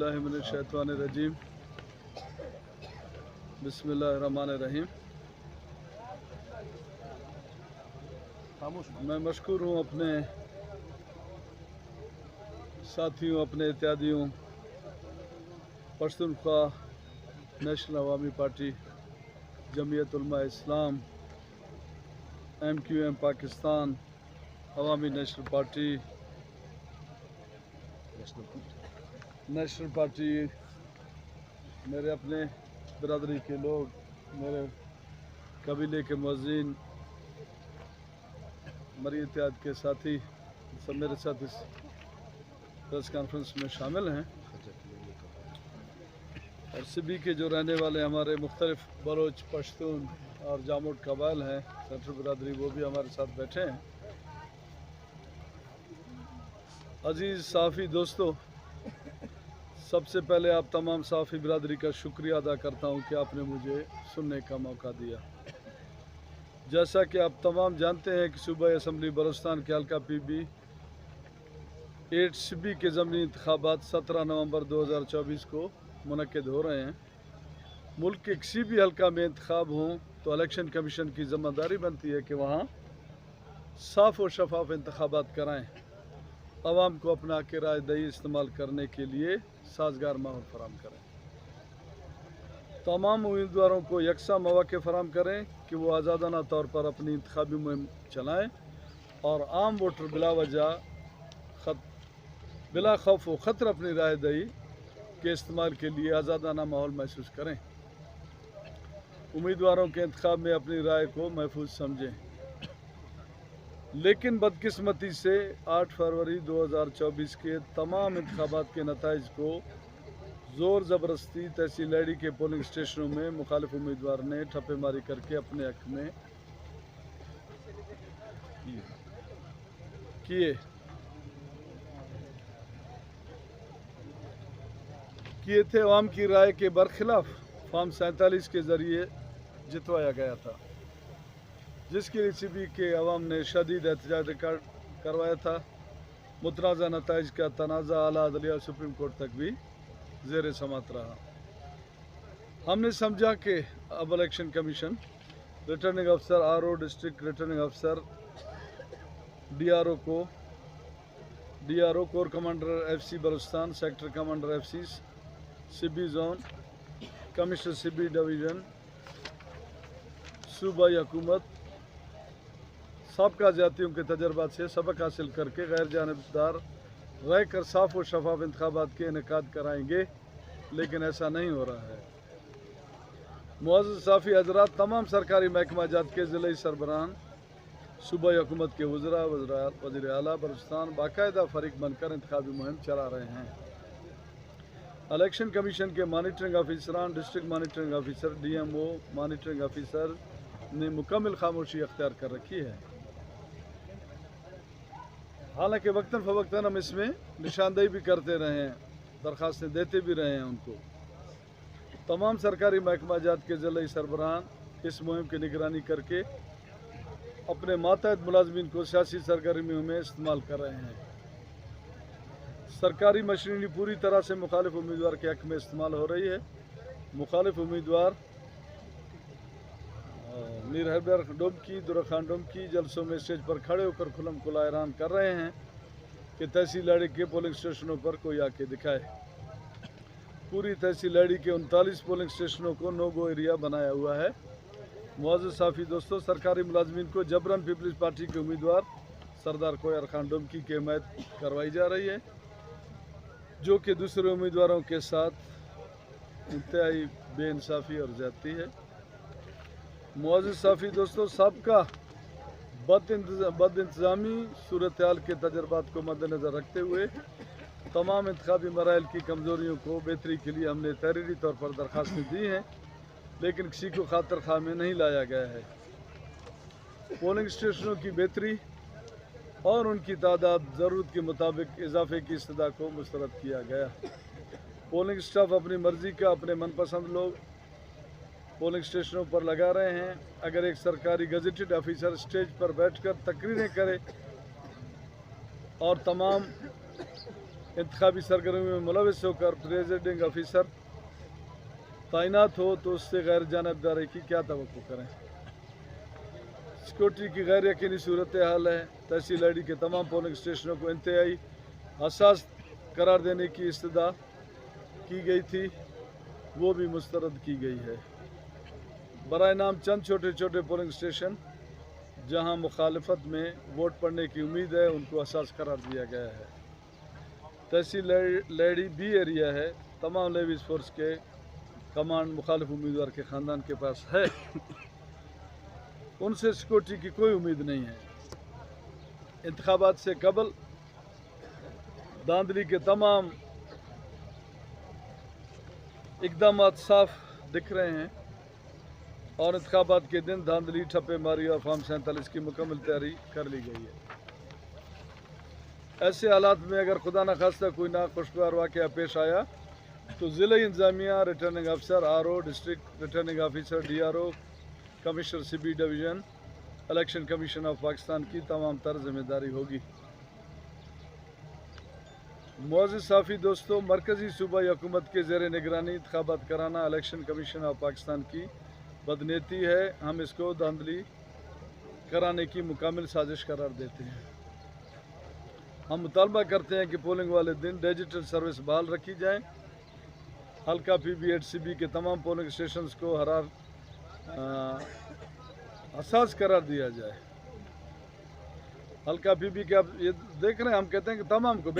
बिस्मिल्लाहिर्रहमानिर्रहीम। बिस्मिल्लाहिर्रहमानिर्रहीम। मैं मशकूर हूँ अपने साथियों, अपने इत्यादियों पश्तूनख्वा नेशनल अवामी पार्टी, जमीयत उलमा इस्लाम, MQM पाकिस्तान, अवामी नेशनल पार्टी, मेरे अपने बरदरी के लोग, मेरे कबीले के मुअज़्ज़िन, मरी इत्याद के साथी सब मेरे साथ इस प्रेस कॉन्फ्रेंस में शामिल हैं। और सिबी के जो रहने वाले हमारे मुख्तलिफ बलोच, पश्तून और जामुट कबाइल हैं, सेंट्रल बरदरी, वो भी हमारे साथ बैठे हैं। अजीज़ साफ़ी दोस्तों, सबसे पहले आप तमाम साफ़ी बरदरी का शुक्रिया अदा करता हूँ कि आपने मुझे सुनने का मौका दिया। जैसा कि आप तमाम जानते हैं कि सूबाई असम्बली बलूचिस्तान के हल्का PB 8 सिबी के ज़मीनी इंतखाबात 17 नवंबर 2024 को मुनक्किद हो रहे हैं। मुल्क के किसी भी हल्का में इंतखाब हों तो इलेक्शन कमीशन की ज़िम्मेदारी बनती है कि वहाँ साफ़ और शफाफ इंतखाबात कराएँ, आवाम को अपना के राय दही इस्तेमाल करने के लिए साजगार माहौल फराहम करें, तमाम उम्मीदवारों को यकसा मौक़े फराहम करें कि वो आज़ादाना तौर पर अपनी इंतखाबी मुहिम चलाएँ और आम वोटर बिला खौफ व ख़तर अपनी राय दही के इस्तेमाल के लिए आज़ादाना माहौल महसूस करें। उम्मीदवारों के इंतखाब में अपनी राय को महफूज समझें, लेकिन बदकिस्मती से 8 फरवरी 2024 के तमाम इंतखाबात के नताइज को ज़ोर ज़बरदस्ती तहसील लड़ी के पोलिंग स्टेशनों में मुखालिफ उम्मीदवार ने ठप्पेमारी करके अपने हक में किए थे। अवाम की राय के बरखिलाफ फॉर्म 47 के ज़रिए जितवाया गया था, जिसके लिए सिबी के अवाम ने शदीद एहतजाज रिकॉर्ड करवाया था। मुतनाज़ा नताइज का तनाज़ा आला अदलिया सुप्रीम कोर्ट तक भी ज़ेर समात रहा। हमने समझा कि अब इलेक्शन कमीशन, रिटर्निंग अफसर RO, डिस्ट्रिक्ट रिटर्निंग अफसर DRO, core commander FC Balochistan, sector commander FC Sibi zone, commissioner Sibi division, सूबाई हुकूमत साबका ज़्यादतियों के तजर्बात से सबक हासिल करके गैर जानिबदार रह कर साफ़ और शफाफ इंतखाबात के इनेकाद कराएंगे, लेकिन ऐसा नहीं हो रहा है। मुअज़्ज़ज़ साफ़ी हज़रात, तमाम सरकारी महकमा जात के ज़िले सरबराहान, सूबाई हुकूमत के वज़रा, वज़ीर आला बलूचिस्तान बाकायदा फ़रीक बनकर इंतखाबी मुहिम चला रहे हैं। इलेक्शन कमीशन के मॉनिटरिंग ऑफिसरान, district monitoring officer, DMO monitoring officer ने मुकम्मल खामोशी अख्तियार कर रखी है। हालांकि वक्तन फ़वक्तन हम इसमें निशानदेही भी करते रहे हैं, दरख्वास्तें देते भी रहे हैं उनको। तमाम सरकारी महकमा जात के ज़िले सरबराहान इस मुहिम की निगरानी करके अपने मातहत मुलाजमीन को सियासी सरगर्मियों में इस्तेमाल कर रहे हैं। सरकारी मशीनरी पूरी तरह से मुखालिफ उम्मीदवार के हक़ में इस्तेमाल हो रही है। मुखालिफ उम्मीदवार मीर हैदर डोमकी, दुर्रखान डोमकी जलसों में स्टेज पर खड़े होकर खुल्लम खुला ऐलान कर रहे हैं कि तहसील लड़ी के पोलिंग स्टेशनों पर कोई आके दिखाए। पूरी तहसील लड़ी के 39 पोलिंग स्टेशनों को नो गो एरिया बनाया हुआ है। मुअज़्ज़ज़ साफ़ी दोस्तों, सरकारी मुलाजमीन को जबरन पीपल्स पार्टी के उम्मीदवार सरदार कोयर खान डोमकी की हिमायत करवाई जा रही है, जो कि दूसरे उम्मीदवारों के साथ इंतहाई बेइंसाफ़ी और ज़्यादती है। मुअज़्ज़ज़ साफ़ी दोस्तों, सबका बदइंतज़ामी सूरत हाल के तजर्बात को मद्देनज़र रखते हुए तमाम इंतखाबी मराइल की कमज़ोरियों को बेहतरी के लिए हमने तहरीरी तौर पर दरख्वास्तें दी हैं, लेकिन किसी को खातर खा में नहीं लाया गया है। पोलिंग स्टेशनों की बेहतरी और उनकी तादाद ज़रूरत के मुताबिक इजाफे की इस्तदा को मुस्तरद किया गया। पोलिंग स्टाफ अपनी मर्ज़ी का अपने मनपसंद लोग पोलिंग स्टेशनों पर लगा रहे हैं। अगर एक सरकारी गजेटेड ऑफिसर स्टेज पर बैठकर तकरीरें करे और तमाम इंतखाबी सरगर्मी में मुलविस होकर प्रेसिडिंग ऑफिसर तैनात हो तो उससे गैर जानबदारी की क्या तवक्को करें। सिक्योरिटी की गैर यकीनी सूरत हाल है। तहसील आईडी के तमाम पोलिंग स्टेशनों को इंतहाई हसास करार देने की इस्तदा की गई थी, वो भी मुस्तरद की गई है। बराए नाम चंद छोटे छोटे पोलिंग स्टेशन जहां मुखालफत में वोट पड़ने की उम्मीद है, उनको हसास करार दिया गया है। तहसील लैडी बी एरिया है। तमाम लेविस फोर्स के कमांड मुखालिफ उम्मीदवार के ख़ानदान के पास है, उनसे सिक्योरिटी की कोई उम्मीद नहीं है। इंतखाबात से कबल धांधली के तमाम इकदाम साफ दिख रहे हैं और इंतखाबात के दिन धांधली, ठप्पे मारी और फॉर्म 47 की मुकम्मल तैयारी कर ली गई है। ऐसे हालात में अगर खुदा न खास्ता कोई नाखुशगवार वाक़या पेश आया तो ज़िला इंतज़ामिया, रिटर्निंग अफसर, RO, district returning officer, DRO, commissioner CB division, election commission of Pakistan की तमाम तर जिम्मेदारी होगी। मुअज़्ज़िज़ साफ़ी दोस्तों, मरकज़ी सूबाई हुकूमत के ज़ेर निगरानी इंतखाबात कराना इलेक्शन कमीशन ऑफ पाकिस्तान की बदनीयती है। हम इसको धांधली कराने की मुकम्मल साजिश करार देते हैं। हम मुतालबा करते हैं कि पोलिंग वाले दिन डिजिटल सर्विस बहाल रखी जाए। हल्का PB-8CB के तमाम पोलिंग स्टेशंस को हसास करार दिया जाए। हल्का PB के आप ये देख रहे हैं, हम कहते हैं कि तमाम को